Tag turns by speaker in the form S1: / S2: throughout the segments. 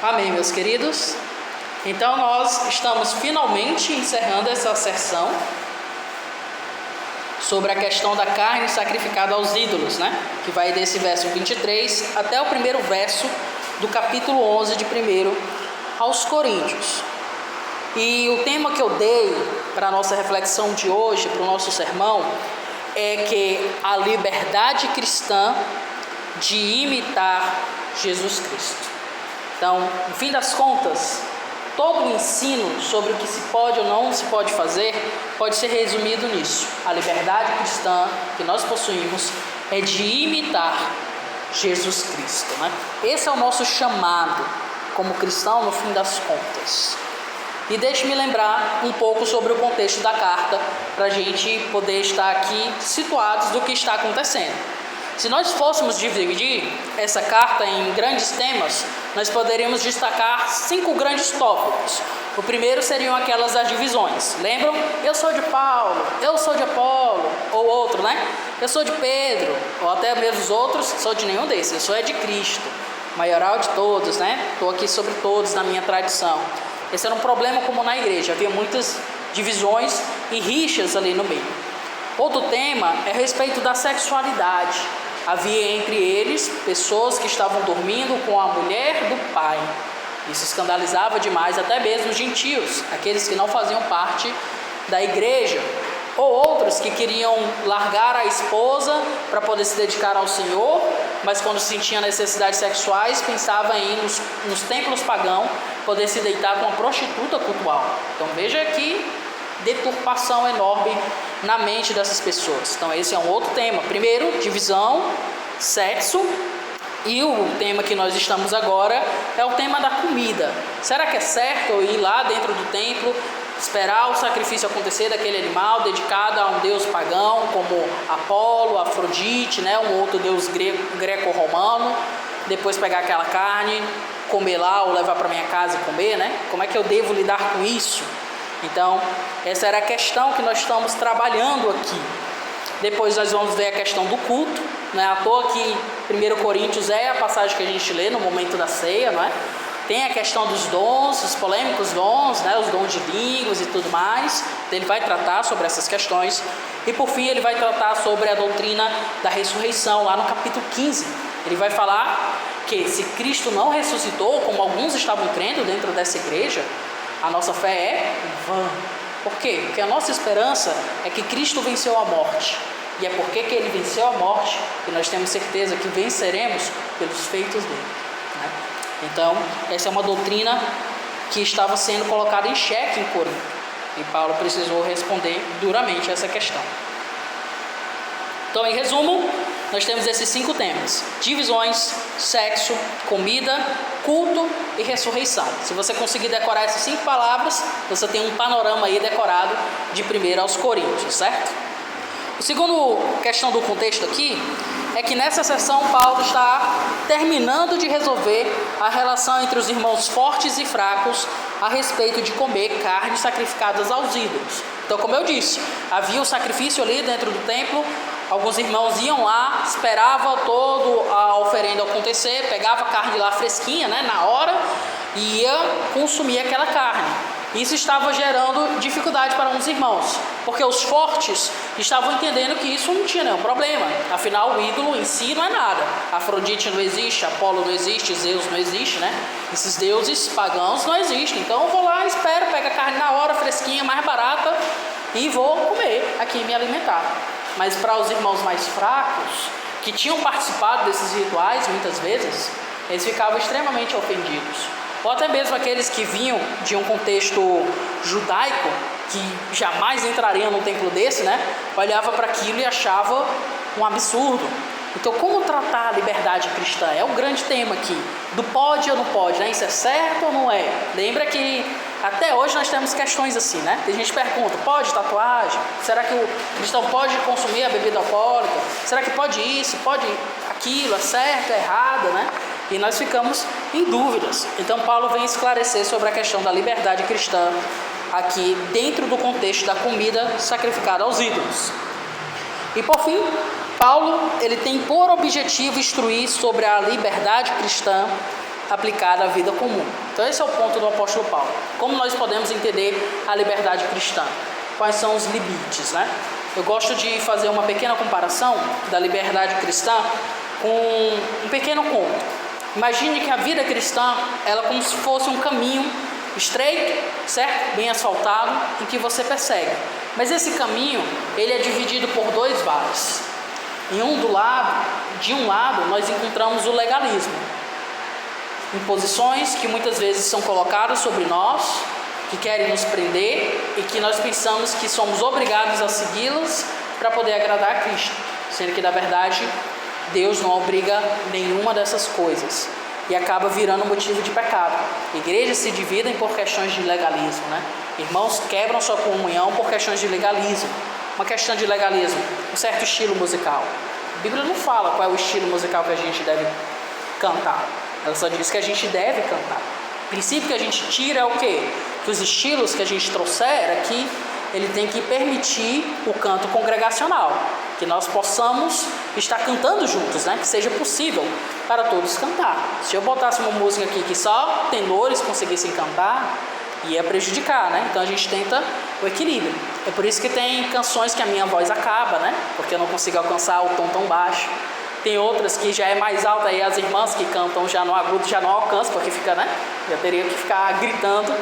S1: Amém, meus queridos? Então nós estamos finalmente encerrando essa sessão sobre a questão da carne sacrificada aos ídolos, né? Que vai desse verso 23 até o primeiro verso do capítulo 11 de 1 aos Coríntios. E o tema que eu dei para a nossa reflexão de hoje, para o nosso sermão, é que a liberdade cristã de imitar Jesus Cristo. Então, no fim das contas, todo o ensino sobre o que se pode ou não se pode fazer pode ser resumido nisso. A liberdade cristã que nós possuímos é de imitar Jesus Cristo, né? Esse é o nosso chamado como cristão no fim das contas. E deixe-me lembrar um pouco sobre o contexto da carta, para a gente poder estar aqui situados do que está acontecendo. Se nós fôssemos dividir essa carta em grandes temas, nós poderíamos destacar 5 grandes tópicos. O primeiro seriam aquelas das divisões. Lembram? Eu sou de Paulo, eu sou de Apolo, ou outro, né? Eu sou de Pedro, ou até mesmo os outros, sou de nenhum desses. Eu sou de Cristo, maioral de todos, né? Estou aqui sobre todos na minha tradição. Esse era um problema comum na igreja, havia muitas divisões e rixas ali no meio. Outro tema é a respeito da sexualidade. Havia entre eles pessoas que estavam dormindo com a mulher do pai. Isso escandalizava demais até mesmo os gentios, aqueles que não faziam parte da igreja. Ou outros que queriam largar a esposa para poder se dedicar ao Senhor, mas quando sentiam necessidades sexuais, pensavam em ir nos templos pagãos, poder se deitar com uma prostituta cultual. Então veja que deturpação enorme na mente dessas pessoas. Então esse é um outro tema. Primeiro, divisão, sexo. E o tema que nós estamos agora é o tema da comida. Será que é certo eu ir lá dentro do templo, esperar o sacrifício acontecer daquele animal dedicado a um deus pagão, como Apolo, Afrodite, né, um outro deus greco-romano, depois pegar aquela carne, comer lá ou levar para minha casa e comer, né? Como é que eu devo lidar com isso? Então, essa era a questão que nós estamos trabalhando aqui. Depois nós vamos ver a questão do culto. Não é à toa que 1 Coríntios é a passagem que a gente lê no momento da ceia, não é? Tem a questão dos dons, os polêmicos dons, né? Os dons de línguas e tudo mais. Ele vai tratar sobre essas questões. E por fim ele vai tratar sobre a doutrina da ressurreição, lá no capítulo 15. Ele vai falar que se Cristo não ressuscitou, como alguns estavam crendo dentro dessa igreja, a nossa fé é vã. Por quê? Porque a nossa esperança é que Cristo venceu a morte. E é porque que ele venceu a morte que nós temos certeza que venceremos pelos feitos dele, né? Então, essa é uma doutrina que estava sendo colocada em xeque em Corinto. E Paulo precisou responder duramente a essa questão. Então, em resumo, nós temos esses 5 temas: divisões, sexo, comida, culto e ressurreição. Se você conseguir decorar essas 5 palavras, você tem um panorama aí decorado de 1 aos Coríntios, certo? A segunda questão do contexto aqui é que nessa sessão Paulo está terminando de resolver a relação entre os irmãos fortes e fracos a respeito de comer carnes sacrificadas aos ídolos. Então, como eu disse, havia o sacrifício ali dentro do templo. Alguns irmãos iam lá, esperavam toda a oferenda acontecer, pegava a carne lá fresquinha, né, na hora, e ia consumir aquela carne. Isso estava gerando dificuldade para uns irmãos, porque os fortes estavam entendendo que isso não tinha nenhum problema. Afinal, o ídolo em si não é nada. Afrodite não existe, Apolo não existe, Zeus não existe, né? Esses deuses pagãos não existem. Então eu vou lá, espero, pego a carne na hora, fresquinha, mais barata, e vou comer aqui, me alimentar. Mas para os irmãos mais fracos, que tinham participado desses rituais muitas vezes, eles ficavam extremamente ofendidos. Ou até mesmo aqueles que vinham de um contexto judaico, que jamais entrariam num templo desse, né? Olhava para aquilo e achava um absurdo. Então, como tratar a liberdade cristã? É o grande tema aqui, do pode ou não pode, né? Isso é certo ou não é? Lembra que até hoje nós temos questões assim, né? Tem gente que pergunta, pode tatuagem? Será que o cristão pode consumir a bebida alcoólica? Será que pode isso, pode aquilo, é certo, é errado, né? E nós ficamos em dúvidas. Então Paulo vem esclarecer sobre a questão da liberdade cristã aqui dentro do contexto da comida sacrificada aos ídolos. E por fim, Paulo ele tem por objetivo instruir sobre a liberdade cristã aplicada à vida comum. Então esse é o ponto do apóstolo Paulo. Como nós podemos entender a liberdade cristã? Quais são os limites, né? Eu gosto de fazer uma pequena comparação da liberdade cristã com um pequeno conto. Imagine que a vida cristã, ela é como se fosse um caminho estreito, certo? Bem asfaltado, em que você persegue. Mas esse caminho, ele é dividido por dois vales. De um lado, nós encontramos o legalismo. Imposições que muitas vezes são colocadas sobre nós, que querem nos prender e que nós pensamos que somos obrigados a segui-las para poder agradar a Cristo. Sendo que, na verdade, Deus não obriga nenhuma dessas coisas. E acaba virando motivo de pecado. Igrejas se dividem por questões de legalismo, né? Irmãos quebram sua comunhão por questões de legalismo. Uma questão de legalismo, um certo estilo musical. A Bíblia não fala qual é o estilo musical que a gente deve cantar. Ela só diz que a gente deve cantar. O princípio que a gente tira é o quê? Que os estilos que a gente trouxer aqui, ele tem que permitir o canto congregacional. Que nós possamos estar cantando juntos, né? Que seja possível para todos cantar. Se eu botasse uma música aqui que só tenores conseguissem cantar, ia prejudicar, né? Então a gente tenta o equilíbrio. É por isso que tem canções que a minha voz acaba, né? Porque eu não consigo alcançar o tom tão baixo. Tem outras que já é mais alta, aí as irmãs que cantam já no agudo já não alcançam, porque fica, né? Já teria que ficar gritando.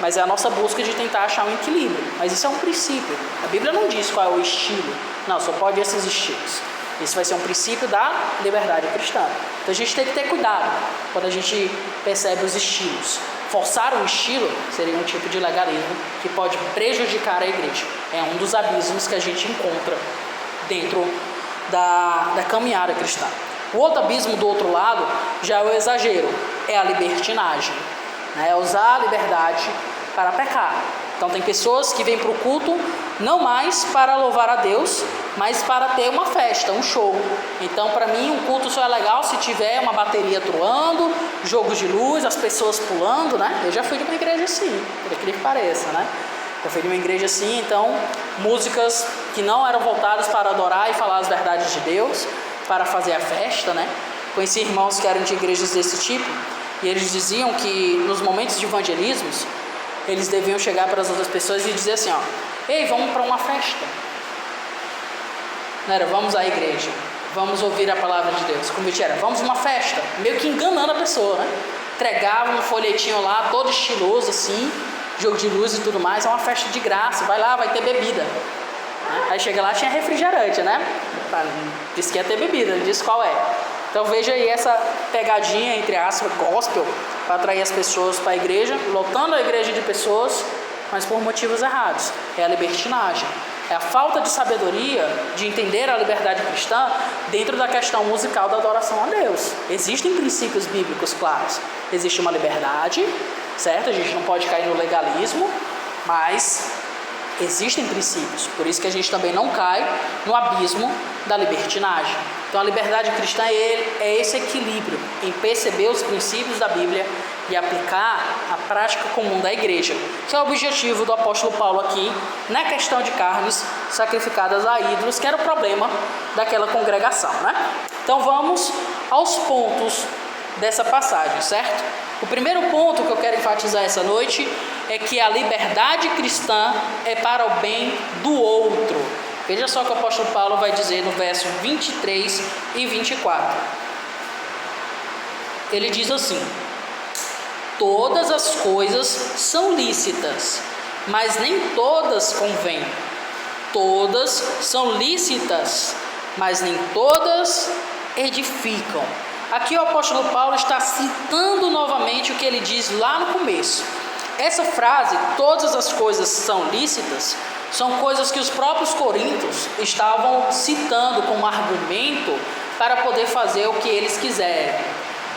S1: Mas é a nossa busca de tentar achar um equilíbrio. Mas isso é um princípio. A Bíblia não diz qual é o estilo. Não, só pode esses estilos. Isso vai ser um princípio da liberdade cristã. Então a gente tem que ter cuidado quando a gente percebe os estilos. Forçar um estilo seria um tipo de legalismo que pode prejudicar a igreja. É um dos abismos que a gente encontra dentro da caminhada cristã. O outro abismo do outro lado já é o exagero, é a libertinagem. É usar a liberdade para pecar. Então tem pessoas que vêm para o culto não mais para louvar a Deus, mas para ter uma festa, um show. Então para mim um culto só é legal se tiver uma bateria troando, jogos de luz, as pessoas pulando, né? Eu já fui de uma igreja assim, por aquilo que pareça, né? Eu fui de uma igreja assim, então músicas que não eram voltadas para adorar e falar as verdades de Deus, para fazer a festa, né? Conheci irmãos que eram de igrejas desse tipo. E eles diziam que nos momentos de evangelismos, eles deviam chegar para as outras pessoas e dizer assim, ó, ei, vamos para uma festa. Não era, vamos à igreja, vamos ouvir a palavra de Deus. O convite era, vamos a uma festa, meio que enganando a pessoa, né? Entregavam um folhetinho lá, todo estiloso assim, jogo de luz e tudo mais, é uma festa de graça, vai lá, vai ter bebida. Aí chega lá, tinha refrigerante, né? Disse que ia ter bebida, não disse qual é. Então veja aí essa pegadinha, entre aspas, gospel, para atrair as pessoas para a igreja, lotando a igreja de pessoas, mas por motivos errados. É a libertinagem. É a falta de sabedoria de entender a liberdade cristã dentro da questão musical da adoração a Deus. Existem princípios bíblicos claros. Existe uma liberdade, certo? A gente não pode cair no legalismo, mas existem princípios. Por isso que a gente também não cai no abismo da libertinagem. Então a liberdade cristã é esse equilíbrio em perceber os princípios da Bíblia e aplicar a prática comum da igreja, que é o objetivo do apóstolo Paulo aqui na questão de carnes sacrificadas a ídolos, que era o problema daquela congregação, né? Então vamos aos pontos dessa passagem, certo? O primeiro ponto que eu quero enfatizar essa noite é que a liberdade cristã é para o bem do outro. Veja só o que o apóstolo Paulo vai dizer no verso 23 e 24. Ele diz assim: todas as coisas são lícitas, mas nem todas convêm. Todas são lícitas, mas nem todas edificam. Aqui o apóstolo Paulo está citando novamente o que ele diz lá no começo. Essa frase, todas as coisas são lícitas, são coisas que os próprios coríntios estavam citando como argumento para poder fazer o que eles quiserem.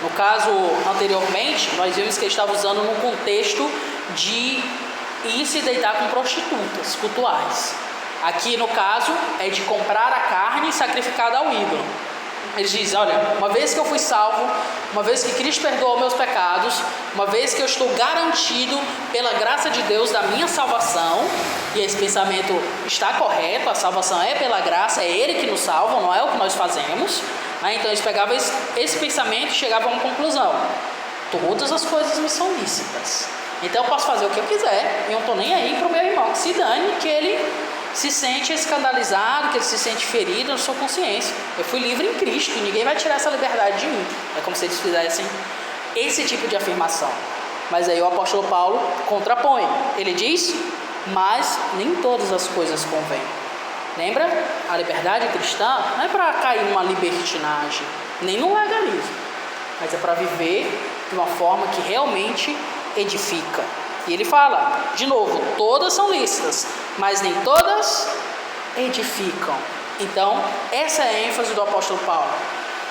S1: No caso, anteriormente, nós vimos que ele estava usando no contexto de ir se deitar com prostitutas cultuais. Aqui, no caso, é de comprar a carne sacrificada ao ídolo. Eles dizem, olha, uma vez que eu fui salvo, uma vez que Cristo perdoou meus pecados, uma vez que eu estou garantido pela graça de Deus da minha salvação, e esse pensamento está correto, a salvação é pela graça, é Ele que nos salva, não é o que nós fazemos, né? Então eles pegavam esse pensamento e chegavam a uma conclusão. todas as coisas me são lícitas. Então eu posso fazer o que eu quiser, e eu não estou nem aí para o meu irmão, que se dane, que ele se sente escandalizado, que ele se sente ferido na sua consciência. Eu fui livre em Cristo e ninguém vai tirar essa liberdade de mim. É como se eles fizessem esse tipo de afirmação. Mas aí o apóstolo Paulo contrapõe. Ele diz, mas nem todas as coisas convêm. Lembra? A liberdade cristã não é para cair numa libertinagem, nem num legalismo, mas é para viver de uma forma que realmente edifica. E ele fala, de novo, todas são lícitas, mas nem todas edificam. Então, essa é a ênfase do apóstolo Paulo.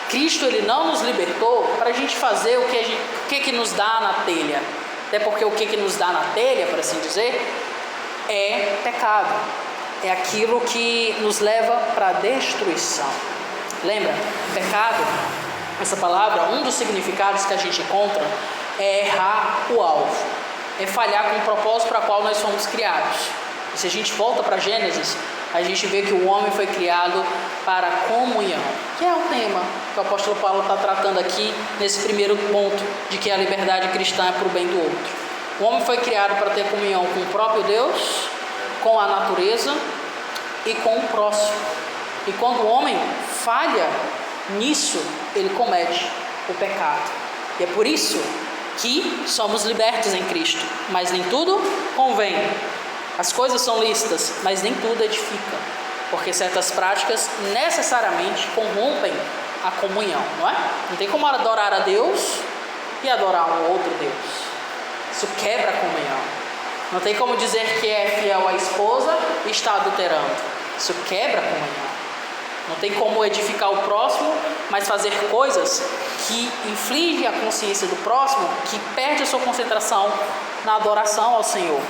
S1: Cristo, ele não nos libertou para a gente fazer o que nos dá na telha. Até porque o que nos dá na telha, por assim dizer, é pecado. É aquilo que nos leva para a destruição. Lembra? Pecado, essa palavra, um dos significados que a gente encontra é errar o alvo. É falhar com o propósito para o qual nós fomos criados. E se a gente volta para Gênesis, a gente vê que o homem foi criado para a comunhão, que é o tema que o apóstolo Paulo está tratando aqui nesse primeiro ponto, de que a liberdade cristã é para o bem do outro. O homem foi criado para ter comunhão com o próprio Deus, com a natureza e com o próximo. E quando o homem falha nisso, ele comete o pecado. E é por isso que somos libertos em Cristo, mas nem tudo convém. As coisas são lícitas, mas nem tudo edifica, porque certas práticas necessariamente corrompem a comunhão, não é? Não tem como adorar a Deus e adorar um outro Deus. Isso quebra a comunhão. Não tem como dizer que é fiel à esposa e está adulterando. Isso quebra a comunhão. Não tem como edificar o próximo, mas fazer coisas que infligem a consciência do próximo, que perde a sua concentração na adoração ao Senhor.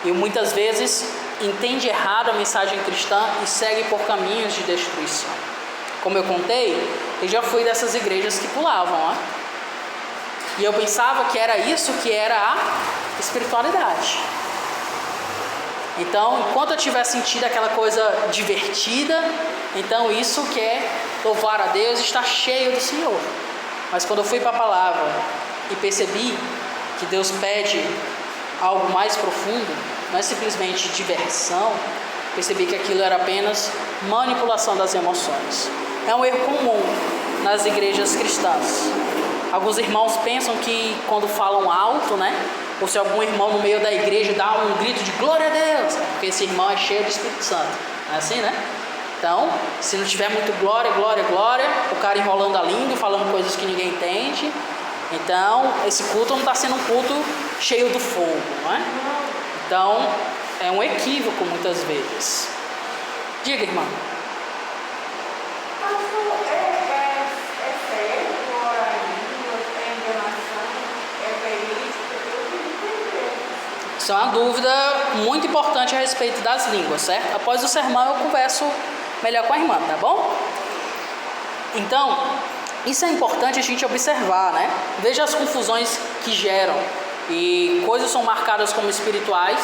S1: E muitas vezes entende errado a mensagem cristã e segue por caminhos de destruição. Como eu contei, eu já fui dessas igrejas que pulavam, né? E eu pensava que era isso que era a espiritualidade. Então, enquanto eu tiver sentido aquela coisa divertida, então isso que é louvar a Deus, está cheio do Senhor. Mas quando eu fui para a palavra e percebi que Deus pede algo mais profundo, não é simplesmente diversão, percebi que aquilo era apenas manipulação das emoções. É um erro comum nas igrejas cristãs. Alguns irmãos pensam que quando falam alto, né, ou se algum irmão no meio da igreja dá um grito de glória a Deus, porque esse irmão é cheio do Espírito Santo. Não é assim, né? Então, se não tiver muito glória, glória, glória, o cara enrolando a língua, falando coisas que ninguém entende, então esse culto não está sendo um culto cheio do fogo, não é? Então, é um equívoco muitas vezes. Diga, irmã. Isso é uma dúvida muito importante a respeito das línguas, certo? Após o sermão eu converso melhor com a irmã, tá bom? Então, isso é importante a gente observar, né? Veja as confusões que geram. E coisas são marcadas como espirituais,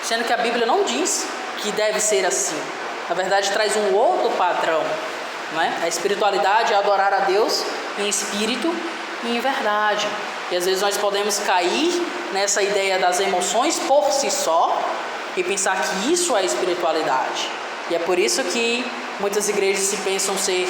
S1: sendo que a Bíblia não diz que deve ser assim. Na verdade, traz um outro padrão, né? A espiritualidade é adorar a Deus em espírito e em verdade. E às vezes nós podemos cair nessa ideia das emoções por si só e pensar que isso é espiritualidade. E é por isso que muitas igrejas se pensam ser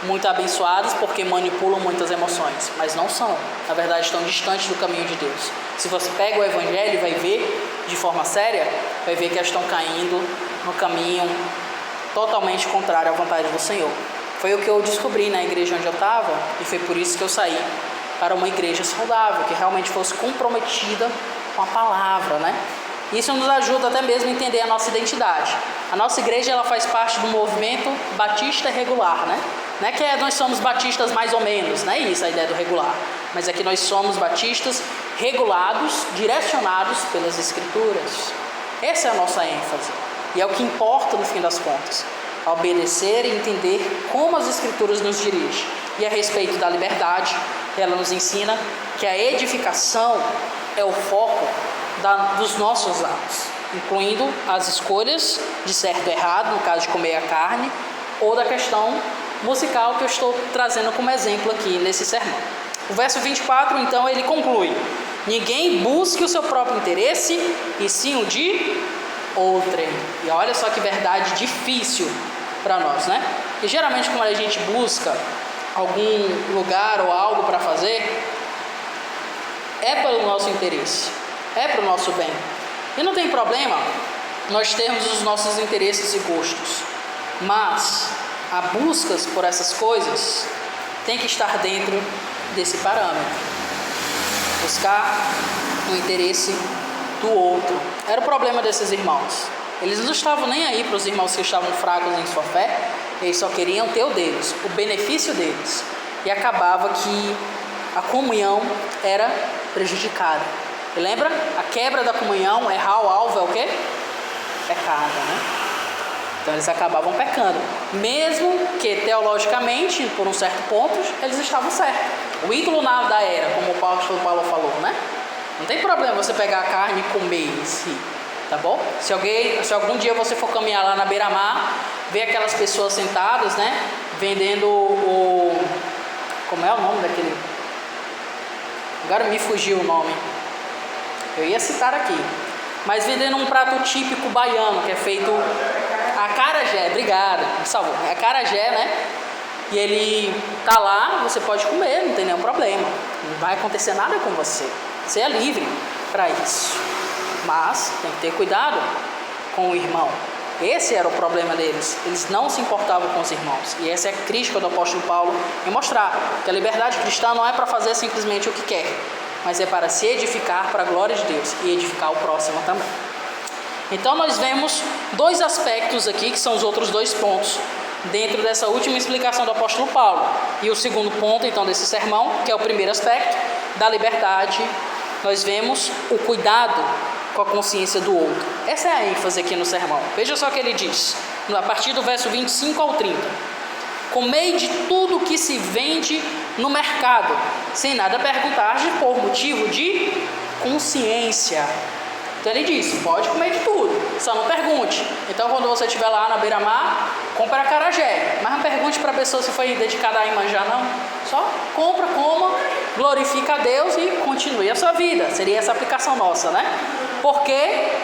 S1: muito abençoadas porque manipulam muitas emoções, mas não são. Na verdade, estão distantes do caminho de Deus. Se você pega o Evangelho e vai ver de forma séria, vai ver que elas estão caindo no caminho totalmente contrário à vontade do Senhor. Foi o que eu descobri na igreja onde eu estava e foi por isso que eu saí para uma igreja saudável, que realmente fosse comprometida com a palavra, né? Isso nos ajuda até mesmo a entender a nossa identidade. A nossa igreja, ela faz parte do movimento batista regular, né? Não é que nós somos batistas mais ou menos, não é isso a ideia do regular. Mas é que nós somos batistas regulados, direcionados pelas Escrituras. Essa é a nossa ênfase. E é o que importa no fim das contas. Obedecer e entender como as Escrituras nos dirigem. E a respeito da liberdade, ela nos ensina que a edificação é o foco dos nossos atos, incluindo as escolhas de certo e errado, no caso de comer a carne, ou da questão musical que eu estou trazendo como exemplo aqui nesse sermão. O verso 24, então, ele conclui: ninguém busque o seu próprio interesse, e sim o de outrem. E olha só que verdade difícil para nós, né? E geralmente quando a gente busca algum lugar ou algo para fazer, é pelo nosso interesse, é para o nosso bem. E não tem problema nós termos os nossos interesses e gostos, mas a busca por essas coisas tem que estar dentro desse parâmetro. Buscar o interesse do outro. Era o problema desses irmãos. Eles não estavam nem aí para os irmãos que estavam fracos em sua fé, eles só queriam ter o deles, o benefício deles. E acabava que a comunhão era prejudicada. E lembra? A quebra da comunhão, errar o alvo é o quê? Pecado, né? Então eles acabavam pecando. Mesmo que teologicamente, por um certo ponto, eles estavam certos. O ídolo da era, como o apóstolo Paulo falou, né? Não tem problema você pegar a carne e comer em si, tá bom? Se algum dia você for caminhar lá na beira-mar, ver aquelas pessoas sentadas, né? Vendendo como é o nome daquele? Agora me fugiu o nome. Eu ia citar aqui. Mas vendendo um prato típico baiano, que é feito acarajé. Obrigada, por favor. É acarajé, né? E ele tá lá, você pode comer, não tem nenhum problema. Não vai acontecer nada com você. Você é livre para isso. Mas tem que ter cuidado com o irmão. Esse era o problema deles. Eles não se importavam com os irmãos. E essa é a crítica do apóstolo Paulo em mostrar que a liberdade cristã não é para fazer simplesmente o que quer, mas é para se edificar para a glória de Deus e edificar o próximo também. Então nós vemos dois aspectos aqui, que são os outros dois pontos, dentro dessa última explicação do apóstolo Paulo. E o segundo ponto, então, desse sermão, que é o primeiro aspecto, da liberdade, nós vemos o cuidado com a consciência do outro. Essa é a ênfase aqui no sermão. Veja só o que ele diz, a partir do verso 25 ao 30. Comei de tudo que se vende no mercado, sem nada perguntar por motivo de consciência. Então ele diz, pode comer de tudo, só não pergunte. Então quando você estiver lá na beira-mar, compra acarajé, mas não pergunte para a pessoa se foi dedicada a Iemanjá, não. Só compra, coma, glorifica a Deus e continue a sua vida. Seria essa aplicação nossa, né? Porque,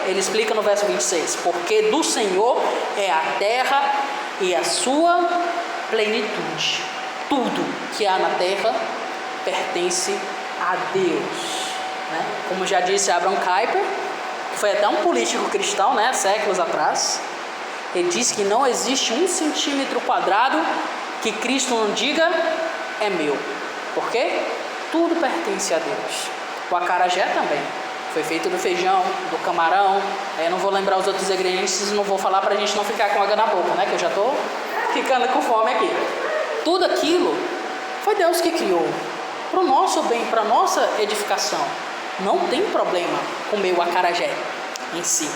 S1: ele explica no verso 26, porque do Senhor é a terra e a sua plenitude. Tudo que há na terra pertence a Deus, né? Como já disse Abraham Kuyper, que foi até um político cristão, né, séculos atrás, ele disse que não existe 1 centímetro quadrado que Cristo não diga é meu. Por quê? Tudo pertence a Deus. O acarajé também foi feito do feijão, do camarão. Eu não vou lembrar os outros ingredientes, não vou falar para a gente não ficar com água na boca, né? Que eu já estou ficando com fome aqui. Tudo aquilo foi Deus que criou, para o nosso bem, para a nossa edificação. Não tem problema comer o acarajé em si.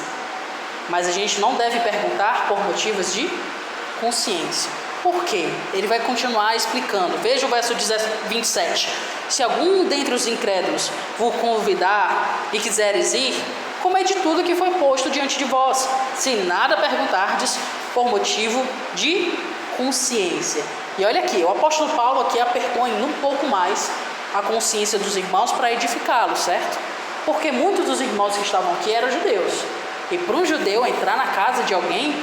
S1: Mas a gente não deve perguntar por motivos de consciência. Por quê? Ele vai continuar explicando. Veja o verso 27. Se algum dentre os incrédulos vos convidar e quiseres ir, comei de tudo que foi posto diante de vós, sem nada perguntardes por motivo de consciência. E olha aqui, o apóstolo Paulo aqui apertou ainda um pouco mais a consciência dos irmãos para edificá-los, certo? Porque muitos dos irmãos que estavam aqui eram judeus. E para um judeu entrar na casa de alguém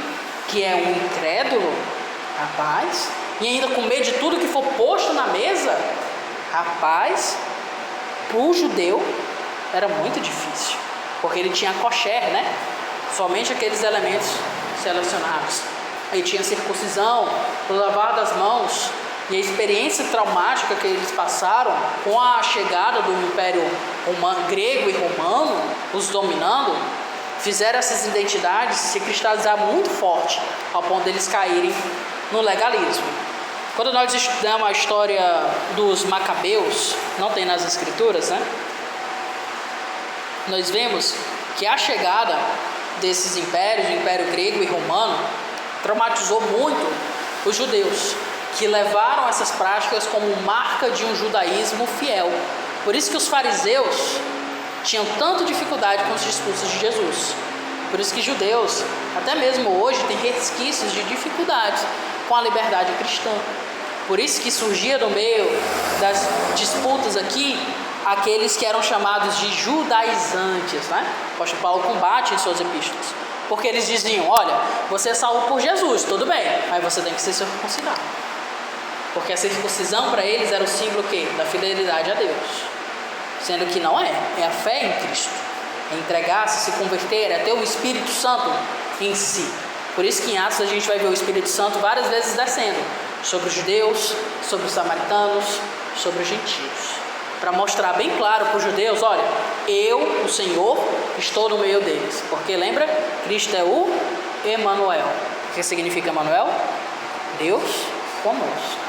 S1: que é um incrédulo, rapaz, e ainda comer de tudo que for posto na mesa, rapaz, para o judeu era muito difícil, porque ele tinha kosher, né? Somente aqueles elementos selecionados. Aí tinha circuncisão, o lavar das mãos, e a experiência traumática que eles passaram com a chegada do Império grego e romano, os dominando, fizeram essas identidades se cristalizar muito forte, ao ponto deles caírem no legalismo. Quando nós estudamos a história dos Macabeus, não tem nas escrituras, né? Nós vemos que a chegada desses impérios, o Império grego e romano, traumatizou muito os judeus, que levaram essas práticas como marca de um judaísmo fiel. Por isso que os fariseus tinham tanta dificuldade com os discursos de Jesus. Por isso que judeus, até mesmo hoje, têm resquícios de dificuldades com a liberdade cristã. Por isso que surgia no meio das disputas aqui aqueles que eram chamados de judaizantes, né? O apóstolo Paulo combate em suas epístolas, porque eles diziam: olha, você é salvo por Jesus, tudo bem, mas você tem que ser circuncidado, porque a circuncisão para eles era o símbolo quê? Da fidelidade a Deus, sendo que não é a fé em Cristo, é entregar-se, se converter, é ter o Espírito Santo em si. Por isso que em Atos a gente vai ver o Espírito Santo várias vezes descendo sobre os judeus, sobre os samaritanos, sobre os gentios, para mostrar bem claro para os judeus: olha, eu, o Senhor, estou no meio deles. Porque lembra? Cristo é o Emanuel. O que significa Emanuel? Deus conosco.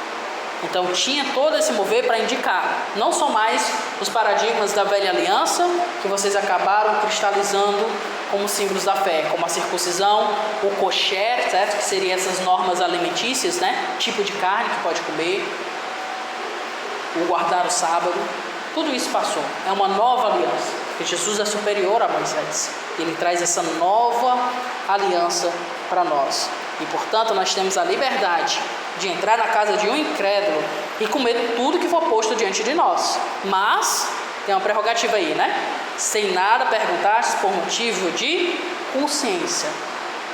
S1: Então tinha todo esse mover para indicar não só mais os paradigmas da velha aliança, que vocês acabaram cristalizando como símbolos da fé, como a circuncisão, o kosher, certo? Que seriam essas normas alimentícias, né? Tipo de carne que pode comer, o guardar o sábado, tudo isso passou. É uma nova aliança, porque Jesus é superior a Moisés. Ele traz essa nova aliança para nós. E, portanto, nós temos a liberdade de entrar na casa de um incrédulo e comer tudo que for posto diante de nós. Mas tem uma prerrogativa aí, né? Sem nada perguntar por motivo de consciência.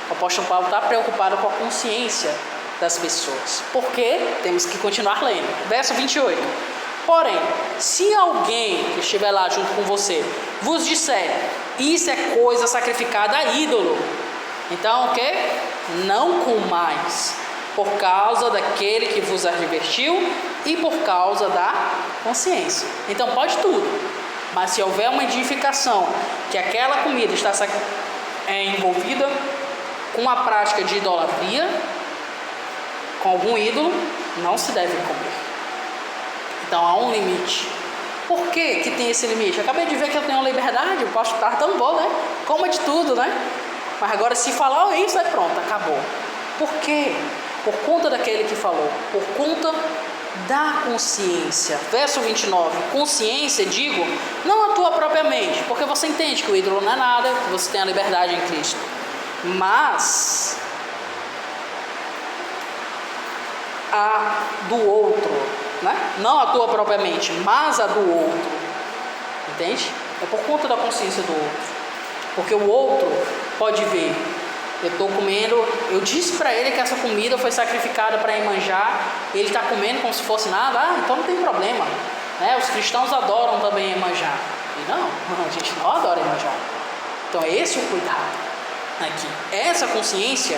S1: O apóstolo Paulo está preocupado com a consciência das pessoas. Porque temos que continuar lendo. Verso 28. Porém, se alguém que estiver lá junto com você vos disser: isso é coisa sacrificada a ídolo, então o que? Não comais, por causa daquele que vos advertiu e por causa da consciência. Então pode tudo, mas se houver uma edificação que aquela comida está envolvida com a prática de idolatria, com algum ídolo, não se deve comer. Então há um limite. Por que que tem esse limite? Eu acabei de ver que eu tenho liberdade, eu posso estar tão bom, né? Coma de tudo, né? Mas agora se falar isso, é pronto, acabou. Por quê? Por conta daquele que falou, por conta da consciência. Verso 29, consciência, digo, não a tua própria mente, porque você entende que o ídolo não é nada, que você tem a liberdade em Cristo, mas a do outro, né? Não a tua própria mente, mas a do outro, entende? É por conta da consciência do outro, porque o outro pode ver: eu estou comendo, eu disse para ele que essa comida foi sacrificada para Iemanjá, ele está comendo como se fosse nada, então não tem problema, né? Os cristãos adoram também Iemanjá. E não, a gente não adora Iemanjá. Então é esse o cuidado aqui, essa consciência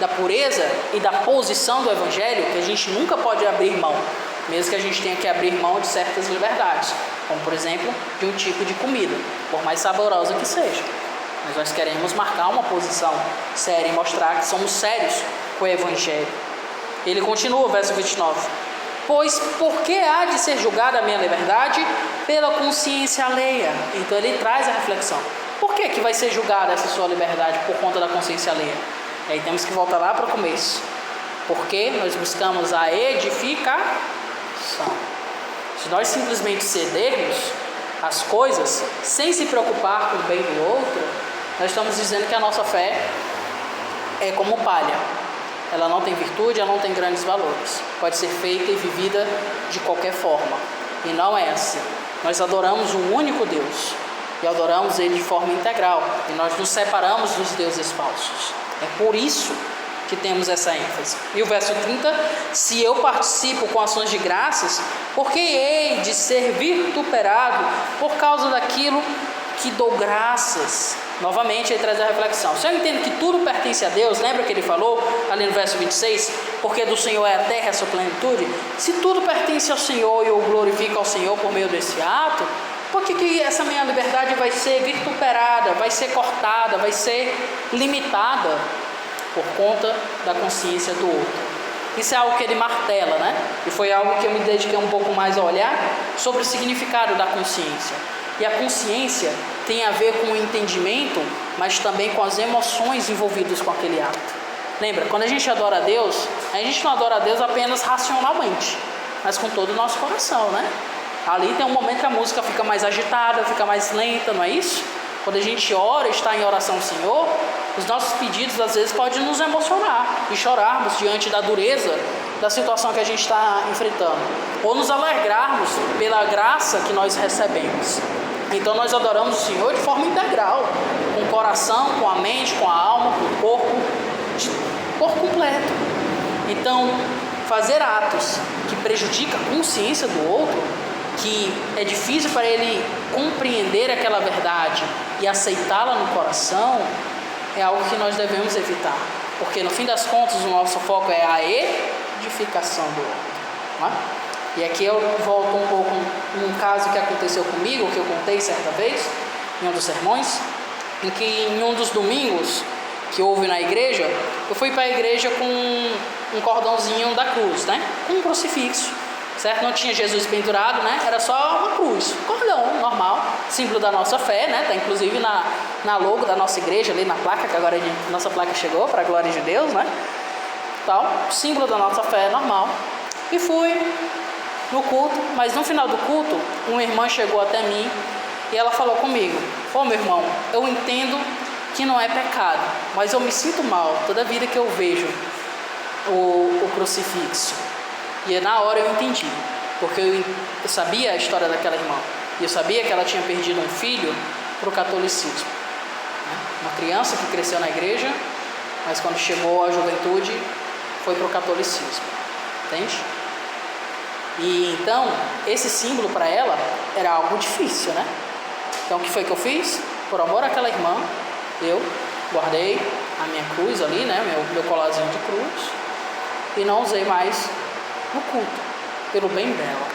S1: da pureza e da posição do Evangelho, que a gente nunca pode abrir mão, mesmo que a gente tenha que abrir mão de certas liberdades, como por exemplo de um tipo de comida, por mais saborosa que seja. Mas nós queremos marcar uma posição séria e mostrar que somos sérios com o Evangelho. Ele continua, verso 29. Pois por que há de ser julgada a minha liberdade? Pela consciência alheia. Então ele traz a reflexão. Por que vai ser julgada essa sua liberdade por conta da consciência alheia? E aí temos que voltar lá para o começo. Porque nós buscamos a edificação. Se nós simplesmente cedermos as coisas sem se preocupar com o bem do outro, nós estamos dizendo que a nossa fé é como palha. Ela não tem virtude, ela não tem grandes valores. Pode ser feita e vivida de qualquer forma. E não é assim. Nós adoramos um único Deus. E adoramos Ele de forma integral. E nós nos separamos dos deuses falsos. É por isso que temos essa ênfase. E o verso 30, se eu participo com ações de graças, porque hei de ser vituperado por causa daquilo que dou graças. Novamente ele traz a reflexão. Se eu entendo que tudo pertence a Deus, lembra que ele falou ali no verso 26, porque do Senhor é a terra e a sua plenitude? Se tudo pertence ao Senhor e eu glorifico ao Senhor por meio desse ato, por que essa minha liberdade vai ser vituperada, vai ser cortada, vai ser limitada? Por conta da consciência do outro. Isso é algo que ele martela, né? E foi algo que eu me dediquei um pouco mais a olhar sobre o significado da consciência. E a consciência tem a ver com o entendimento, mas também com as emoções envolvidas com aquele ato. Lembra, quando a gente adora a gente não adora a Deus apenas racionalmente, mas com todo o nosso coração, né? Ali tem um momento que a música fica mais agitada, fica mais lenta, não é isso? Quando a gente ora, está em oração ao Senhor, os nossos pedidos às vezes podem nos emocionar e chorarmos diante da dureza da situação que a gente está enfrentando, ou nos alegrarmos pela graça que nós recebemos. Então nós adoramos o Senhor de forma integral, com o coração, com a mente, com a alma, com o corpo, por completo. Então, fazer atos que prejudicam a consciência do outro, que é difícil para ele compreender aquela verdade e aceitá-la no coração, é algo que nós devemos evitar. Porque no fim das contas o nosso foco é a edificação do outro, não é? E aqui eu volto um pouco num caso que aconteceu comigo, que eu contei certa vez, em um dos sermões, em que em um dos domingos que houve na igreja, eu fui para a igreja com um cordãozinho da cruz, né? Com um crucifixo, certo? Não tinha Jesus pendurado, né? Era só uma cruz, cordão normal, símbolo da nossa fé, né? Tá inclusive na logo da nossa igreja, ali na placa, que agora a nossa placa chegou, para a glória de Deus, né? Tal, símbolo da nossa fé normal. E fui no culto, mas no final do culto, uma irmã chegou até mim e ela falou comigo: "Ô, meu irmão, eu entendo que não é pecado, mas eu me sinto mal toda vida que eu vejo o crucifixo." E na hora eu entendi, porque eu sabia a história daquela irmã, e eu sabia que ela tinha perdido um filho para o catolicismo. Uma criança que cresceu na igreja, mas quando chegou à juventude foi para o catolicismo, entende? E então, esse símbolo para ela era algo difícil, né? Então o que foi que eu fiz? Por amor àquela irmã, eu guardei a minha cruz ali, né? Meu colarzinho de cruz, e não usei mais no culto, pelo bem dela,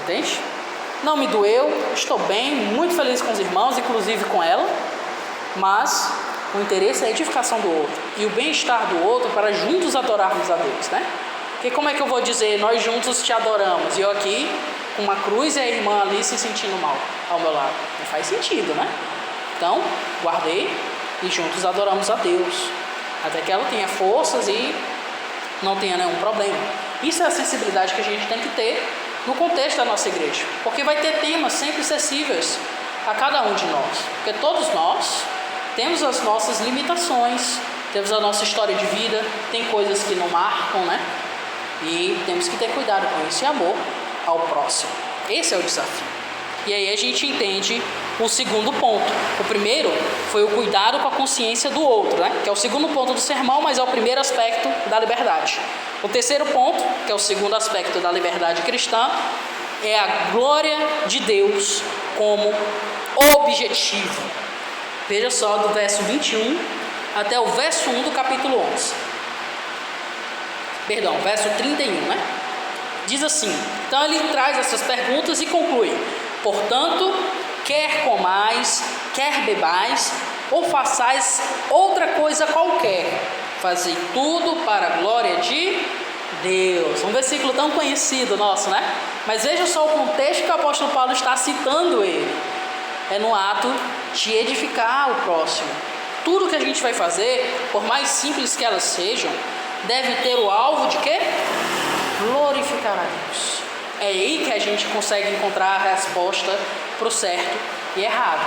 S1: entende? Não me doeu, estou bem, muito feliz com os irmãos, inclusive com ela, mas o interesse é a edificação do outro e o bem-estar do outro para juntos adorarmos a Deus, né? Porque como é que eu vou dizer, nós juntos te adoramos, e eu aqui com uma cruz e a irmã ali se sentindo mal ao meu lado? Não faz sentido, né? Então, guardei e juntos adoramos a Deus, até que ela tenha forças e não tenha nenhum problema. Isso é a sensibilidade que a gente tem que ter no contexto da nossa igreja, porque vai ter temas sempre acessíveis a cada um de nós, porque todos nós temos as nossas limitações, temos a nossa história de vida, tem coisas que não marcam, né? E temos que ter cuidado com isso e amor ao próximo. Esse é o desafio. E aí a gente entende o segundo ponto. O primeiro foi o cuidado com a consciência do outro, né? Que é o segundo ponto do sermão, mas é o primeiro aspecto da liberdade. O terceiro ponto, que é o segundo aspecto da liberdade cristã, é a glória de Deus como objetivo. Veja só, do verso 21 até o verso 1 do capítulo 11. Perdão, verso 31, né? Diz assim, então ele traz essas perguntas e conclui: portanto, quer comais, quer bebais, ou façais outra coisa qualquer, fazei tudo para a glória de Deus. Um versículo tão conhecido nosso, né? Mas veja só o contexto que o apóstolo Paulo está citando ele. É no ato de edificar o próximo. Tudo que a gente vai fazer, por mais simples que elas sejam, deve ter o alvo de quê? Glorificar a Deus. É aí que a gente consegue encontrar a resposta para o certo e errado.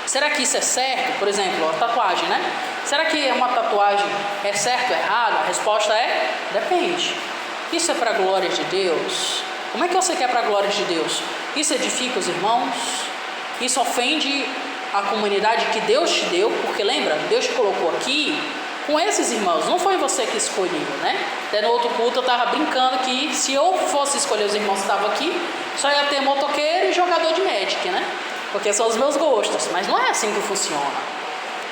S1: Será que isso é certo? Por exemplo, a tatuagem, né? Será que uma tatuagem é certo ou errado? A resposta é: depende. Isso é para a glória de Deus? Como é que você quer para a glória de Deus? Isso edifica os irmãos? Isso ofende a comunidade que Deus te deu? Porque lembra, Deus te colocou aqui com esses irmãos, não foi você que escolheu, né? Até no outro culto eu estava brincando que se eu fosse escolher os irmãos que estavam aqui, só ia ter motoqueiro e jogador de Magic, né? Porque são os meus gostos, mas não é assim que funciona.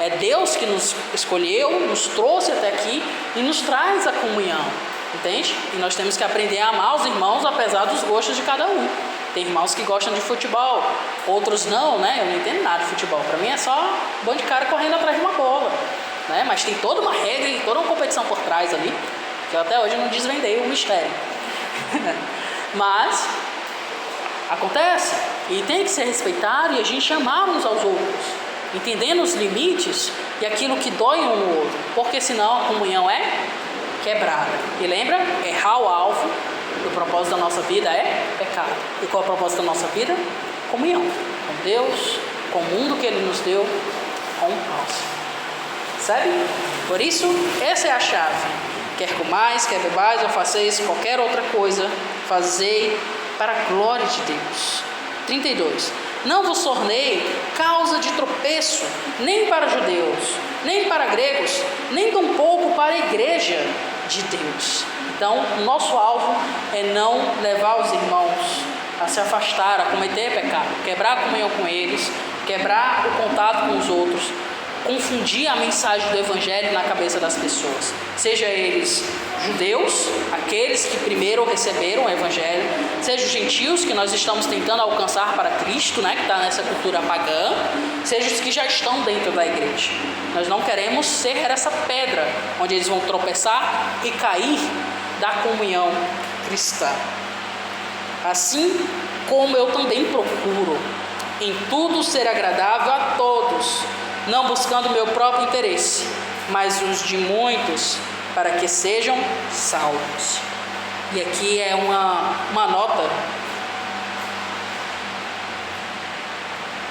S1: É Deus que nos escolheu, nos trouxe até aqui e nos traz a comunhão, entende? E nós temos que aprender a amar os irmãos apesar dos gostos de cada um. Tem irmãos que gostam de futebol, outros não, né? Eu não entendo nada de futebol, para mim é só um bando de cara correndo atrás de uma bola, né? Mas tem toda uma regra e toda uma competição por trás ali, que eu até hoje não desvendei o mistério. Mas acontece e tem que ser respeitado e a gente amar uns aos outros, entendendo os limites e aquilo que dói um no outro, porque senão a comunhão é quebrada. E lembra, errar o alvo do propósito da nossa vida é pecado. E qual é o propósito da nossa vida? Comunhão com Deus, com o mundo que Ele nos deu, com o próximo. Sabe? Por isso, essa é a chave. Quer comais, quer bebais ou faceis qualquer outra coisa, fazei para a glória de Deus. 32. Não vos tornei causa de tropeço, nem para judeus, nem para gregos, nem tampouco para a igreja de Deus. Então, o nosso alvo é não levar os irmãos a se afastar, a cometer pecado, quebrar a comunhão com eles, quebrar o contato com os outros, confundir a mensagem do Evangelho na cabeça das pessoas, seja eles judeus, aqueles que primeiro receberam o Evangelho, seja os gentios que nós estamos tentando alcançar para Cristo, né, que está nessa cultura pagã, seja os que já estão dentro da igreja. Nós não queremos ser essa pedra onde eles vão tropeçar e cair da comunhão cristã. Assim como eu também procuro em tudo ser agradável a todos, não buscando meu próprio interesse, mas os de muitos, para que sejam salvos. E aqui é uma nota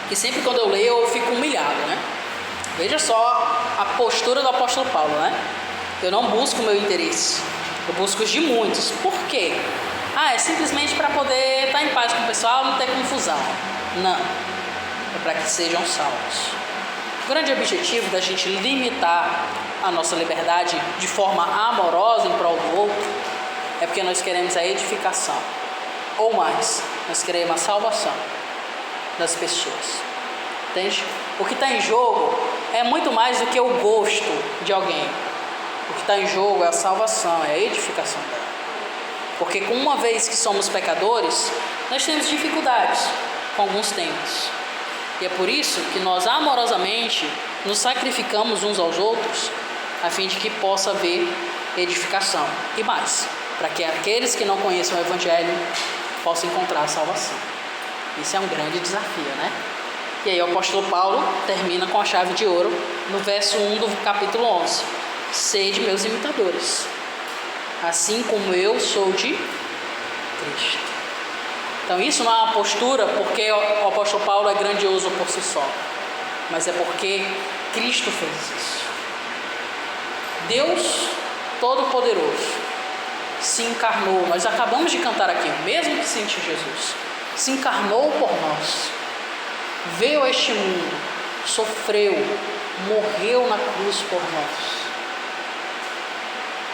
S1: que sempre quando eu leio eu fico humilhado, né? Veja só a postura do apóstolo Paulo, né? Eu não busco o meu interesse, eu busco os de muitos. Por quê? É simplesmente para poder estar em paz com o pessoal, não ter confusão. Não, é para que sejam salvos. O grande objetivo da gente limitar a nossa liberdade de forma amorosa em prol do outro é porque nós queremos a edificação, ou mais, nós queremos a salvação das pessoas. Entende? O que está em jogo é muito mais do que o gosto de alguém. O que está em jogo é a salvação, é a edificação dela. Porque com uma vez que somos pecadores, nós temos dificuldades com alguns temas. E é por isso que nós amorosamente nos sacrificamos uns aos outros, a fim de que possa haver edificação. E mais, para que aqueles que não conheçam o Evangelho possam encontrar a salvação. Isso é um grande desafio, né? E aí o apóstolo Paulo termina com a chave de ouro no verso 1 do capítulo 11. Sede meus imitadores, assim como eu sou de Cristo. Então isso não é uma postura porque o apóstolo Paulo é grandioso por si só, mas é porque Cristo fez isso. Deus Todo-Poderoso se encarnou, nós acabamos de cantar aqui, mesmo que sente Jesus, se encarnou por nós, veio a este mundo, sofreu, morreu na cruz por nós,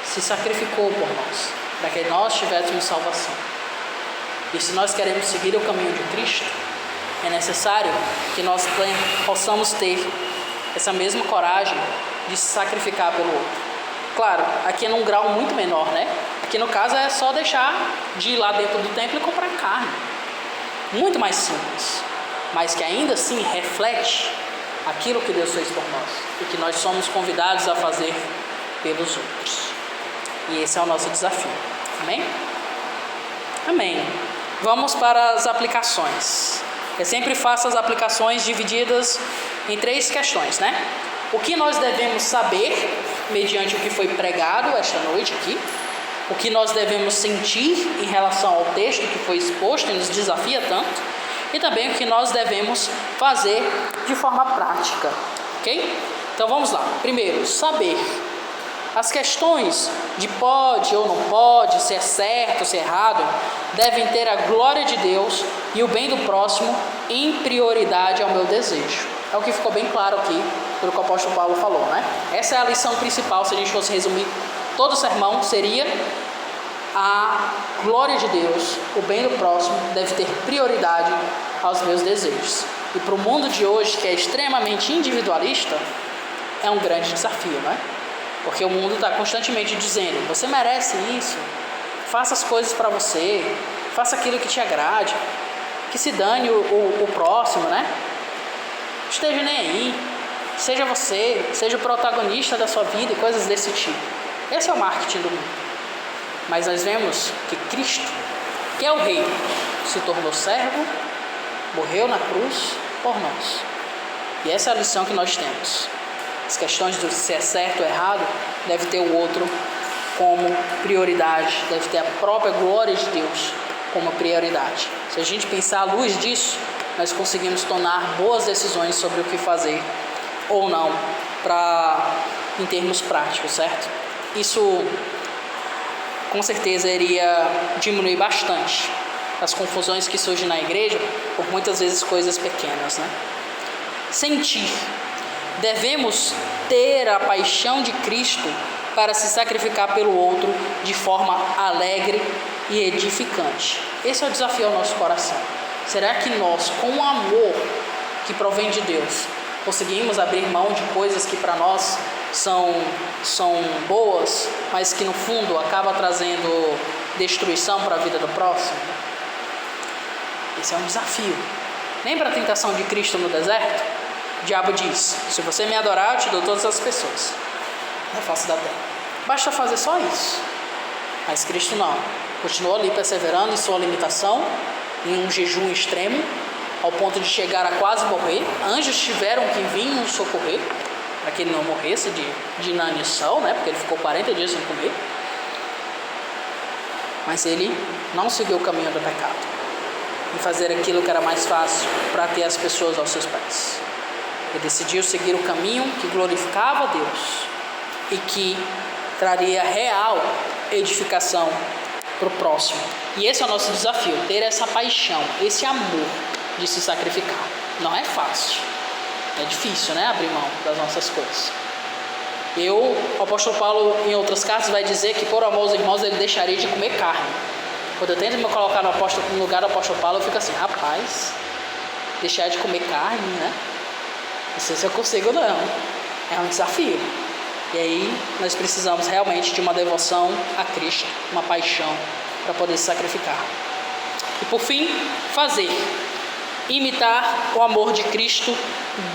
S1: se sacrificou por nós, para que nós tivéssemos salvação. E se nós queremos seguir o caminho de Cristo, é necessário que nós possamos ter essa mesma coragem de se sacrificar pelo outro. Claro, aqui é num grau muito menor, né? Aqui no caso é só deixar de ir lá dentro do templo e comprar carne. Muito mais simples, mas que ainda assim reflete aquilo que Deus fez por nós e que nós somos convidados a fazer pelos outros. E esse é o nosso desafio. Amém? Amém. Vamos para as aplicações. Eu sempre faço as aplicações divididas em 3 questões, né? O que nós devemos saber mediante o que foi pregado esta noite aqui, o que nós devemos sentir em relação ao texto que foi exposto e nos desafia tanto, e também o que nós devemos fazer de forma prática, ok? Então vamos lá. Primeiro, saber. As questões de pode ou não pode, se é certo, se é errado, devem ter a glória de Deus e o bem do próximo em prioridade ao meu desejo. É o que ficou bem claro aqui pelo que o apóstolo Paulo falou, né? Essa é a lição principal, se a gente fosse resumir todo o sermão, seria a glória de Deus, o bem do próximo deve ter prioridade aos meus desejos. E para o mundo de hoje, que é extremamente individualista, é um grande desafio, né? Porque o mundo está constantemente dizendo, você merece isso, faça as coisas para você, faça aquilo que te agrade, que se dane o próximo, né? Esteja nem aí, seja você, seja o protagonista da sua vida e coisas desse tipo. Esse é o marketing do mundo. Mas nós vemos que Cristo, que é o Rei, se tornou servo, morreu na cruz por nós. E essa é a lição que nós temos. As questões do se é certo ou errado, deve ter o outro como prioridade, deve ter a própria glória de Deus como prioridade. Se a gente pensar à luz disso, nós conseguimos tomar boas decisões sobre o que fazer ou não, em termos práticos, certo? Isso com certeza iria diminuir bastante as confusões que surgem na igreja por muitas vezes coisas pequenas, né? Sentir. Devemos ter a paixão de Cristo para se sacrificar pelo outro de forma alegre e edificante. Esse é o desafio ao nosso coração. Será que nós, com o amor que provém de Deus, conseguimos abrir mão de coisas que para nós são boas, mas que no fundo acaba trazendo destruição para a vida do próximo? Esse é um desafio. Lembra a tentação de Cristo no deserto? O diabo diz: se você me adorar, eu te dou todas as pessoas na face da terra. Basta fazer só isso. Mas Cristo não. Continuou ali perseverando em sua limitação, em um jejum extremo, ao ponto de chegar a quase morrer. Anjos tiveram que vir nos socorrer para que ele não morresse de inanição, né? Porque ele ficou 40 dias sem comer. Mas ele não seguiu o caminho do pecado e fazer aquilo que era mais fácil para ter as pessoas aos seus pés. Ele decidiu seguir o caminho que glorificava a Deus e que traria real edificação para o próximo. E esse é o nosso desafio, ter essa paixão, esse amor de se sacrificar. Não é fácil, é difícil, né? Abrir mão das nossas coisas. O apóstolo Paulo, em outras cartas, vai dizer que por amor aos irmãos ele deixaria de comer carne. Quando eu tento me colocar no lugar do apóstolo Paulo, eu fico assim: rapaz, deixar de comer carne, né? Não sei se eu consigo, não. É um desafio. E aí nós precisamos realmente de uma devoção a Cristo, uma paixão para poder se sacrificar. E por fim, fazer. Imitar o amor de Cristo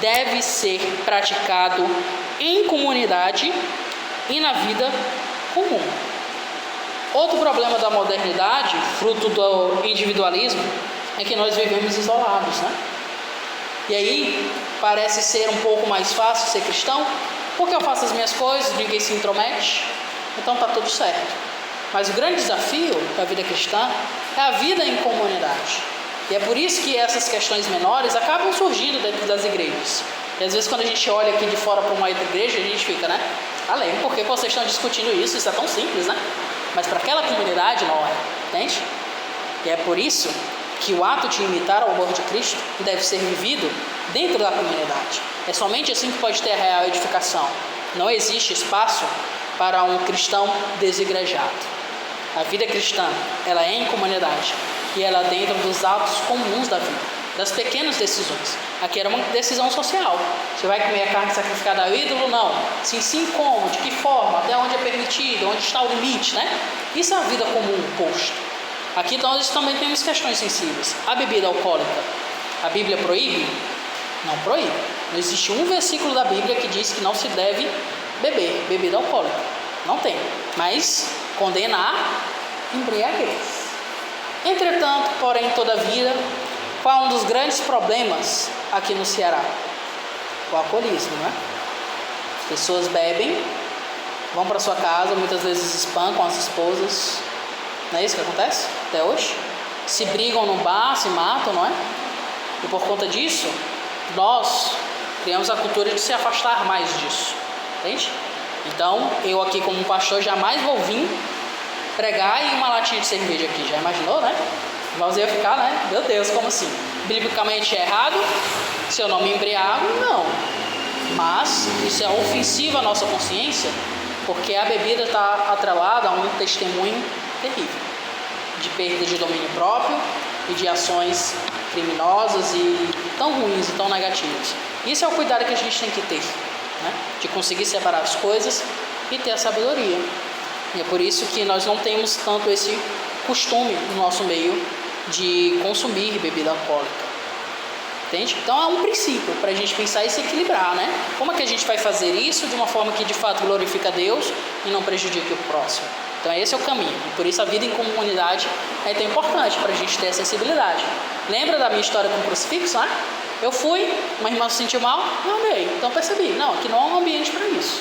S1: deve ser praticado em comunidade e na vida comum. Outro problema da modernidade, fruto do individualismo, é que nós vivemos isolados, né? E aí parece ser um pouco mais fácil ser cristão, porque eu faço as minhas coisas, ninguém se intromete, então está tudo certo. Mas o grande desafio da vida cristã é a vida em comunidade. E é por isso que essas questões menores acabam surgindo dentro das igrejas. E às vezes quando a gente olha aqui de fora para uma outra igreja, a gente fica, né? Além, por que vocês estão discutindo isso? Isso é tão simples, né? Mas para aquela comunidade não é, entende? E é por isso que o ato de imitar o amor de Cristo deve ser vivido dentro da comunidade. É somente assim que pode ter a real edificação. Não existe espaço para um cristão desigrejado. A vida cristã, ela é em comunidade e ela é dentro dos atos comuns da vida, das pequenas decisões. Aqui era uma decisão social. Você vai comer a carne sacrificada ao ídolo? Não. Sim, como? De que forma? Até onde é permitido? Onde está o limite, né? Isso é a vida comum, posto. Aqui nós também temos questões sensíveis. A bebida alcoólica, a Bíblia proíbe? Não proíbe. Não existe um versículo da Bíblia que diz que não se deve beber bebida alcoólica. Não tem. Mas condena a embriaguez. Entretanto, porém, todavia, qual é um dos grandes problemas aqui no Ceará? O alcoolismo, né? As pessoas bebem, vão para sua casa, muitas vezes espancam as esposas. Não é isso que acontece até hoje? Se brigam no bar, se matam, não é? E por conta disso, nós criamos a cultura de se afastar mais disso, entende? Então, eu aqui como pastor jamais vou vir pregar e uma latinha de cerveja aqui, já imaginou, né? Nós ia ficar, né? Meu Deus, como assim? Biblicamente é errado? Se eu não me embriago, não. Mas isso é ofensivo à nossa consciência, porque a bebida está atrelada a um testemunho terrível de perda de domínio próprio e de ações criminosas e tão ruins e tão negativas. Isso é o cuidado que a gente tem que ter, né? De conseguir separar as coisas e ter a sabedoria. E é por isso que nós não temos tanto esse costume no nosso meio de consumir bebida alcoólica. Entende? Então é um princípio para a gente pensar e se equilibrar, né? Como é que a gente vai fazer isso de uma forma que de fato glorifica a Deus e não prejudique o próximo? Então esse é o caminho. E por isso a vida em comunidade é tão importante para a gente ter a sensibilidade. Lembra da minha história com o crucifixo, né? Eu fui, uma irmã se sentiu mal, eu amei. Então percebi, não, aqui não é um ambiente para isso.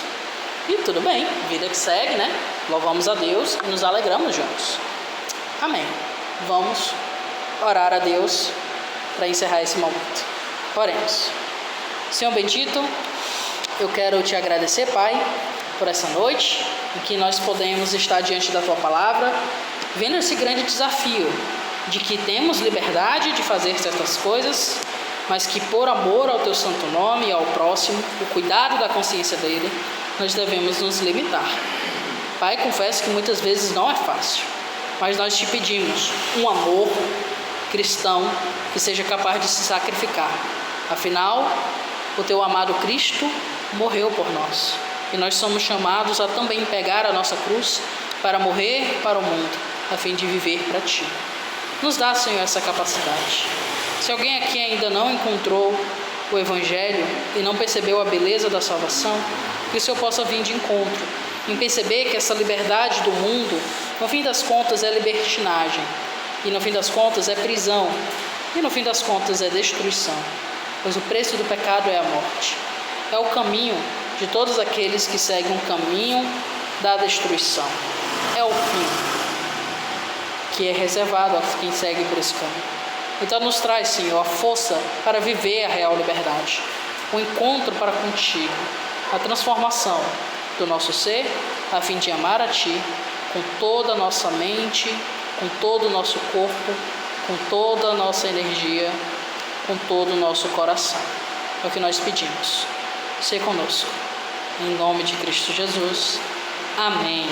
S1: E tudo bem, vida que segue, né? Louvamos a Deus e nos alegramos juntos. Amém. Vamos orar a Deus para encerrar esse momento. Oremos. Senhor bendito, eu quero te agradecer, Pai, por essa noite. em que nós podemos estar diante da Tua palavra, vendo esse grande desafio de que temos liberdade de fazer certas coisas, mas que por amor ao Teu santo nome e ao próximo, o cuidado da consciência dele, nós devemos nos limitar. Pai, confesso que muitas vezes não é fácil, mas nós te pedimos um amor cristão que seja capaz de se sacrificar. Afinal, o Teu amado Cristo morreu por nós, e nós somos chamados a também pegar a nossa cruz para morrer para o mundo, a fim de viver para Ti. Nos dá, Senhor, essa capacidade. Se alguém aqui ainda não encontrou o Evangelho e não percebeu a beleza da salvação, que o Senhor possa vir de encontro, em perceber que essa liberdade do mundo, no fim das contas, é libertinagem, e no fim das contas é prisão, e no fim das contas é destruição, pois o preço do pecado é a morte. É o caminho de todos aqueles que seguem um caminho da destruição. É o fim que é reservado a quem segue por esse caminho. Então nos traz, Senhor, a força para viver a real liberdade, o encontro para contigo, a transformação do nosso ser, a fim de amar a Ti com toda a nossa mente, com todo o nosso corpo, com toda a nossa energia, com todo o nosso coração. É o que nós pedimos. Sê conosco. Em nome de Cristo Jesus. Amém.